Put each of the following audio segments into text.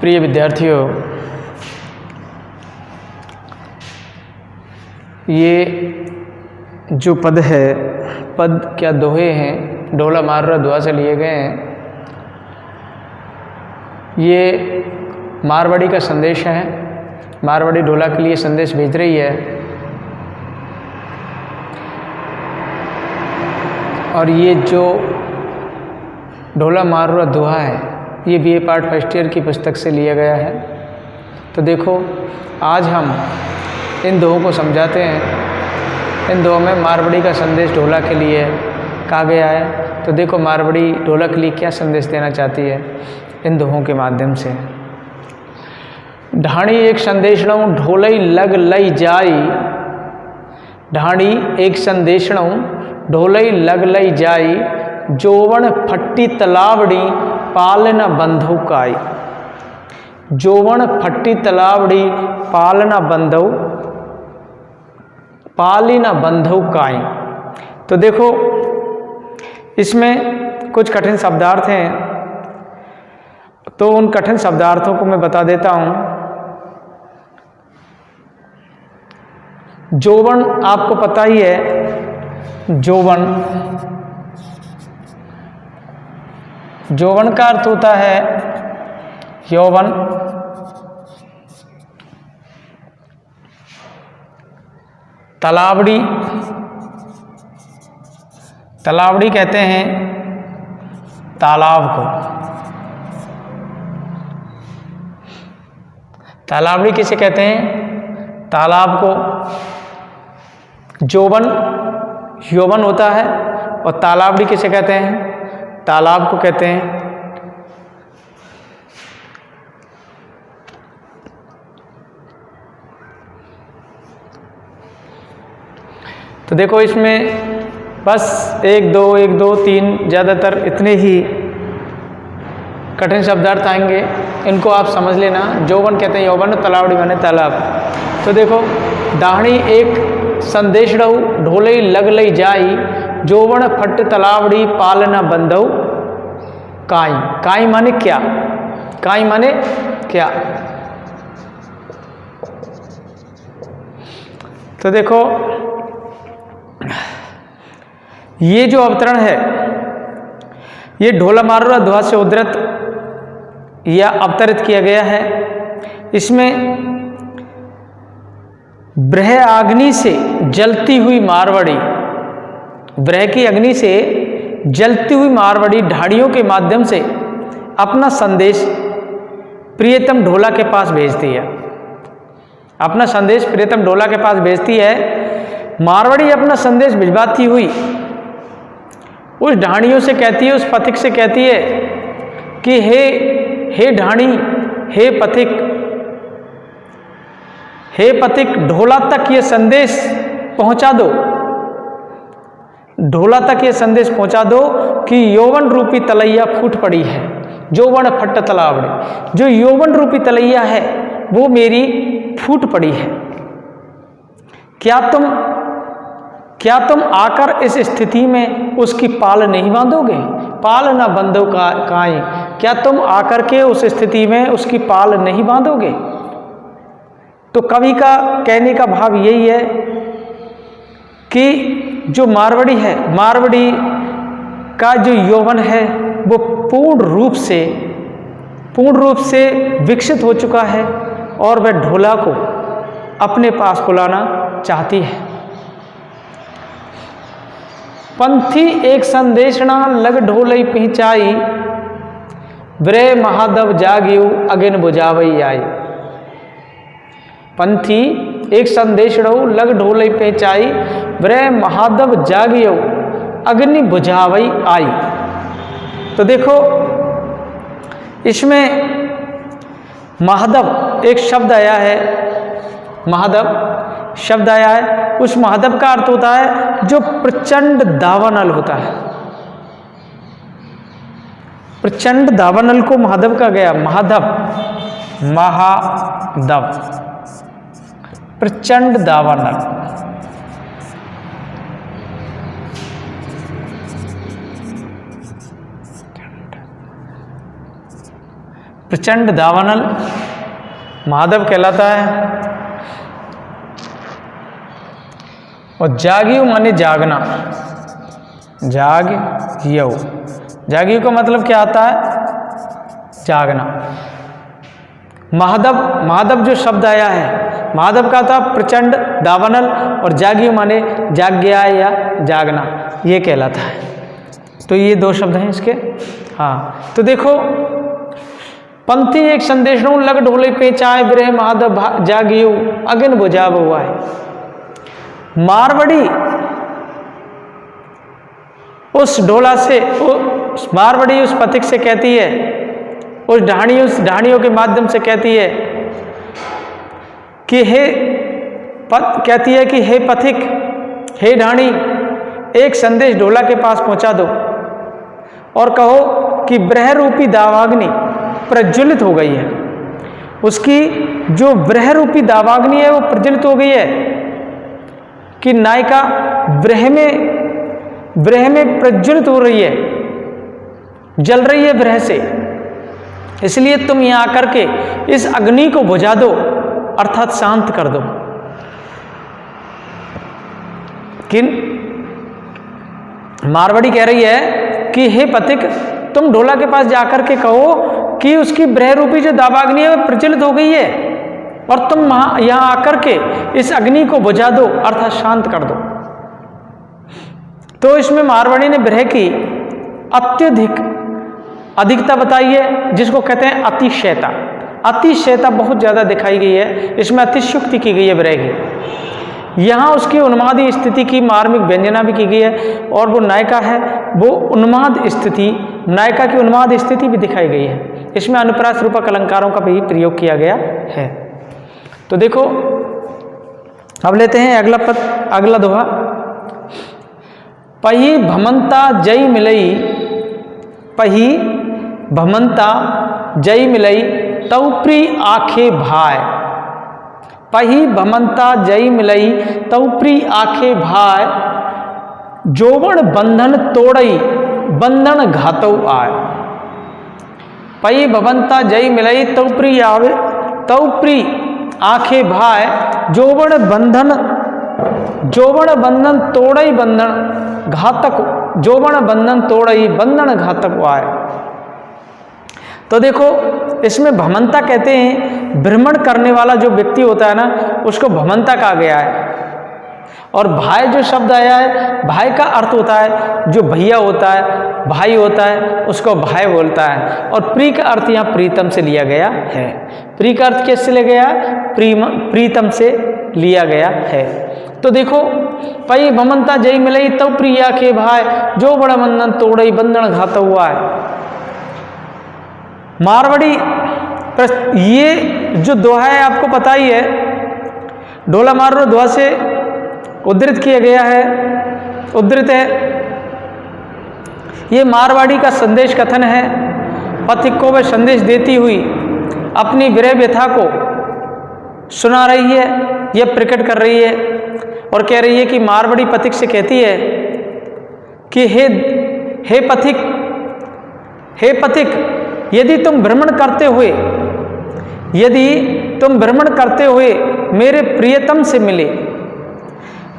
प्रिय विद्यार्थियों, ये जो पद है, पद क्या दोहे हैं, ढोला मार रहा दुआ से लिए गए हैं। ये मारवाड़ी का संदेश है। मारवाड़ी ढोला के लिए संदेश भेज रही है। और ये जो ढोला मार रहा दुआ है, ये बीए पार्ट फर्स्ट ईयर की पुस्तक से लिया गया है। तो देखो, आज हम इन दोहों को समझाते हैं। इन दोहों में मारवाड़ी का संदेश ढोला के लिए कहा गया है। तो देखो, मारवाड़ी ढोला के लिए क्या संदेश देना चाहती है इन दोहों के माध्यम से। ढाणी एक संदेशणों ढोलई लग लई जाई। ढाणी एक संदेशणों ढोलई लग लई जाई। जोवन फट्टी तलावड़ी पाल न बंधु काई। जोवन फट्टी तलावड़ी पाल न बंधु, पाली न बंधु काई। तो देखो, इसमें कुछ कठिन शब्दार्थ हैं, तो उन कठिन शब्दार्थों को मैं बता देता हूँ। जोवन आपको पता ही है, जोवन, जोवन का अर्थ होता है यौवन। तलावड़ी, तलावड़ी कहते हैं तालाब को। तालावड़ी किसे कहते हैं? तालाब को। जोवन यौवन होता है, और तालावड़ी किसे कहते हैं? तालाब को कहते हैं। तो देखो, इसमें बस एक दो तीन, ज़्यादातर इतने ही कठिन शब्दार्थ आएंगे। इनको आप समझ लेना। जोवन कहते हैं यौवन, तलावड़ी माने तालाब। तो देखो, डाहणी एक संदेश रहू ढोलई लग लई जाई। जोवन फट तलावड़ी पालना बंधऊ काई। काई माने क्या? काई माने क्या? तो देखो, ये जो अवतरण है, ये ढोला मारुरा दुआ से उद्धृत या अवतरित किया गया है। इसमें ब्रह अग्नि से जलती हुई मारवाड़ी, ब्रह की अग्नि से जलती हुई मारवाड़ी ढाड़ियों के माध्यम से अपना संदेश प्रियतम ढोला के पास भेजती है। अपना संदेश प्रियतम ढोला के पास भेजती है। मारवाड़ी अपना संदेश भिजवाती हुई उस ढाणियों से कहती है, उस पथिक से कहती है कि हे ढाणी, हे पथिक, ढोला तक ये संदेश पहुंचा दो। ढोला तक ये संदेश पहुंचा दो कि यौवन रूपी तलैया फूट पड़ी है। जोवन फट तलावड़ी, जो यौवन रूपी तलैया है वो मेरी फूट पड़ी है। क्या तुम आकर इस स्थिति में उसकी पाल नहीं बांधोगे? पाल न बंधो काई। क्या तुम आकर के उस स्थिति में उसकी पाल नहीं बांधोगे? तो कवि का कहने का भाव यही है कि जो मारवाड़ी है, मारवाड़ी का जो यौवन है वो पूर्ण रूप से विकसित हो चुका है, और वह ढोला को अपने पास बुलाना चाहती है। पंथी एक संदेशना लग ढोलई पहुंचाई। ब्रह महादव जागियो अगिन बुझावई आई। पंथी एक संदेशणो लग ढोलई पहुंचाई। ब्रह महादव जागियो अग्नि बुझावई आई। तो देखो, इसमें महादव एक शब्द आया है। महादव शब्द आया है। उस महादव का अर्थ होता है जो प्रचंड दावानल होता है। प्रचंड दावानल को महादव का गया। महादव, महादव, प्रचंड दावानल। प्रचंड दावानल माधव कहलाता है। और जागियो माने जागना, जाग्यो, जागियो का मतलब क्या आता है? जागना। महादव, महादव जो शब्द आया है, महादव का था प्रचंड दावानल, और जागियो माने जाग गया या जागना, ये कहलाता है। तो ये दो शब्द हैं इसके। हाँ, तो देखो पंथी एक संदेश नो लग ढोले पे चाय बिरह महादव जागियो अगन बुझाव हुआ है। मारवाड़ी उस ढोला से, मारवाड़ी उस पथिक से कहती है, उस ढाणियों के माध्यम से कहती है कि कहती है कि हे पथिक, हे ढाणी, एक संदेश ढोला के पास पहुंचा दो और कहो कि ब्रह रूपी दावाग्नि प्रज्वलित हो गई है। उसकी जो ब्रह रूपी दावाग्नि है वो प्रज्वलित हो गई है कि नायिका ब्रह में प्रज्वलित हो रही है, जल रही है ब्रह से। इसलिए तुम यहां आकर के इस अग्नि को बुझा दो, अर्थात शांत कर दो। किन मारवाड़ी कह रही है कि हे पथिक, तुम ढोला के पास जाकर के कहो कि उसकी ब्रह रूपी जो दावाग्नि है वो प्रज्वलित हो गई है, और तुम यहां आकर के इस अग्नि को बुझा दो, अर्थात शांत कर दो। तो इसमें मारवाड़ी ने ब्रह की अधिकता बताई है, जिसको कहते हैं अतिशयता। अतिशयता बहुत ज्यादा दिखाई गई है, इसमें अतिशयुक्ति की गई है ब्रह की। यहाँ उसकी उन्मादी स्थिति की मार्मिक व्यंजना भी की गई है, और वो नायिका है, वो उन्माद स्थिति, नायिका की उन्माद स्थिति भी दिखाई गई है। इसमें अनुप्रास रूपक अलंकारों का भी प्रयोग किया गया है। तो देखो अब लेते हैं अगला पद, अगला दोहा। पही भमंता जय मिलई, पही भमंता जय मिलई तऊ प्री आखे भाय। पही भमंता जय मिलई तऊ प्री आखे भाय, जोबन बंधन तोड़ई बंधन घातौ आय। पही भमंता जय मिलई तऊ प्री आखे भाय, जोबन बंधन तोड़ई बंधन घातक, जोबन बंधन तोड़ई बंधन घातक आय। तो देखो इसमें भमंता कहते हैं, भ्रमण करने वाला जो व्यक्ति होता है ना, उसको भमंता कहा गया है। और भाई जो शब्द आया है, भाई का अर्थ होता है जो भैया होता है, भाई होता है, उसको भाई बोलता है। और प्री का अर्थ यहाँ प्रीतम से लिया गया है। प्री का अर्थ कैसे लिया गया? प्रीतम से लिया गया है। तो देखो पई भमंता जय मिलई तब प्रिया के भाई, जो बड़ा बंधन तोड़ई बंधन घाता हुआ है। मारवाड़ी ये जो दोहा है आपको पता ही है, ढोला मारो दोहा से उद्धृत किया गया है, उद्धृत है। ये मारवाड़ी का संदेश कथन है। पथिक को वह संदेश देती हुई अपनी विरह व्यथा को सुना रही है, यह प्रकट कर रही है और कह रही है कि मारवाड़ी पथिक से कहती है कि हे पथिक, यदि तुम भ्रमण करते हुए मेरे प्रियतम से मिले,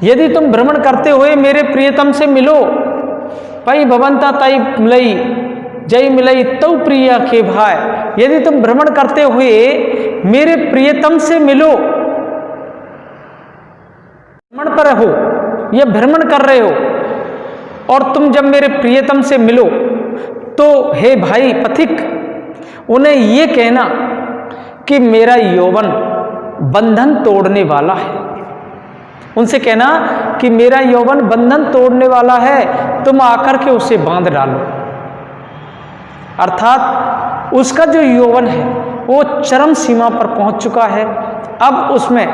यदि तुम भ्रमण करते हुए मेरे प्रियतम से मिलो, पई भवंता तई मिलई जय मिलई तौ प्रिया के भाई, यदि तुम भ्रमण करते हुए मेरे प्रियतम से मिलो, भ्रमण पर हो या भ्रमण कर रहे हो, और तुम जब मेरे प्रियतम से मिलो तो हे भाई पथिक, उन्हें ये कहना कि मेरा यौवन बंधन तोड़ने वाला है। उनसे कहना कि मेरा यौवन बंधन तोड़ने वाला है, तुम आकर के उसे बांध डालो। अर्थात उसका जो यौवन है वो चरम सीमा पर पहुंच चुका है। अब उसमें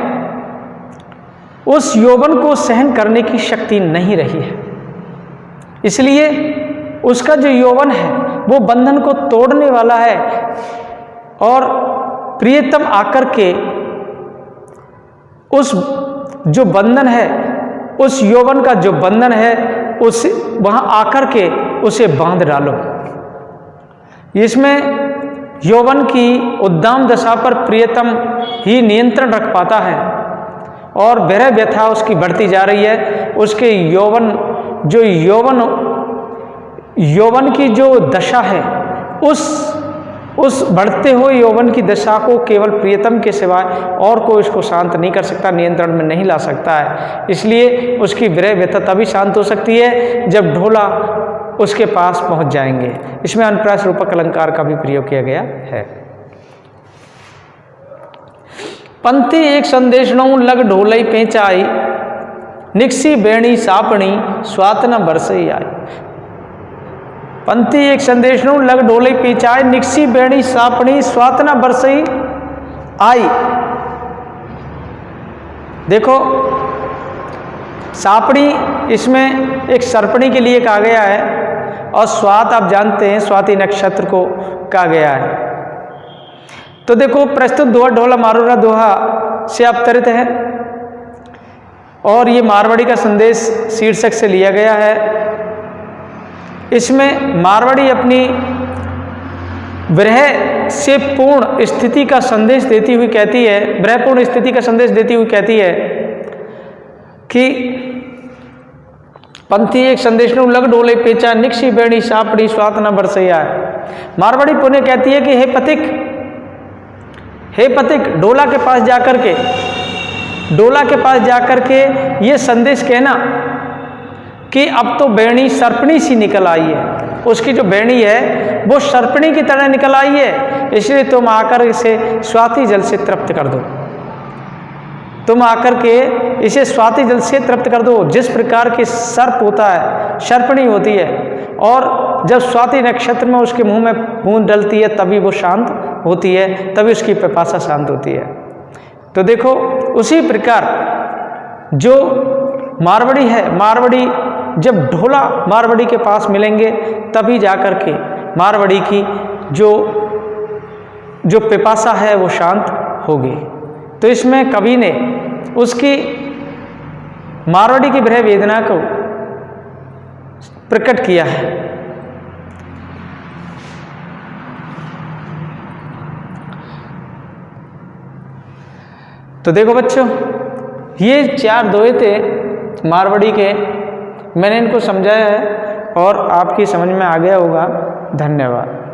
उस यौवन को सहन करने की शक्ति नहीं रही है, इसलिए उसका जो यौवन है वो बंधन को तोड़ने वाला है, और प्रियतम आकर के उस जो बंधन है, उस यौवन का जो बंधन है, उस वहां आकर के उसे बांध डालो। इसमें यौवन की उद्दाम दशा पर प्रियतम ही नियंत्रण रख पाता है और विरह व्यथा उसकी बढ़ती जा रही है। उसके यौवन की जो दशा है, उस बढ़ते हुए यौवन की दशा को केवल प्रियतम के सिवाय और कोई उसको शांत नहीं कर सकता, नियंत्रण में नहीं ला सकता है। इसलिए उसकी विरह व्यथा तभी शांत हो सकती है जब ढोला उसके पास पहुंच जाएंगे। इसमें अनुप्रास रूपक अलंकार का भी प्रयोग किया गया है। पंथी एक संदेश नौ लग ढोलई पेंचाई, निक्सी बेणी सापणी स्वात न बरसई आई। पंथी एक संदेश नौ लग ढोलई पेंचाई, निक्सी बेणी सापणी स्वात न बरसई आई। देखो सापणी इसमें एक सर्पणी के लिए कहा गया है और स्वात आप जानते हैं स्वाति नक्षत्र को कहा गया है। तो देखो प्रस्तुत दोहा ढोला मारूरा दोहा से अवतरित है और ये मारवाड़ी का संदेश शीर्षक से लिया गया है। इसमें मारवाड़ी अपनी विरह से पूर्ण स्थिति का संदेश देती हुई कहती है, विरहपूर्ण स्थिति का संदेश देती हुई कहती है कि पंथी एक संदेश नु लग ढोले पेचा, निक्सी बेणी सापड़ी स्वात न बरसैया। मारवाड़ी पुण्य कहती है कि हे पथिक डोला के पास जाकर के ये संदेश कहना कि अब तो बेणी सर्पणी सी निकल आई है, उसकी जो बेणी है वो सर्पणी की तरह निकल आई है, इसलिए तुम आकर इसे स्वाति जल से तृप्त कर दो। तुम आकर के इसे स्वाति जल से तृप्त कर दो। जिस प्रकार के सर्प होता है, सर्पणी होती है, और जब स्वाति नक्षत्र में उसके मुंह में बूंद डलती है तभी वो शांत होती है, तभी उसकी पिपासा शांत होती है। तो देखो उसी प्रकार जो मारवाड़ी है, मारवाड़ी जब ढोला मारवाड़ी के पास मिलेंगे तभी जाकर के मारवाड़ी की जो पिपासा है वो शांत होगी। तो इसमें कवि ने उसकी मारवाड़ी की विरह वेदना को प्रकट किया है। तो देखो बच्चों, ये 4 दोहे थे मारवाड़ी के, मैंने इनको समझाया है और आपकी समझ में आ गया होगा। धन्यवाद।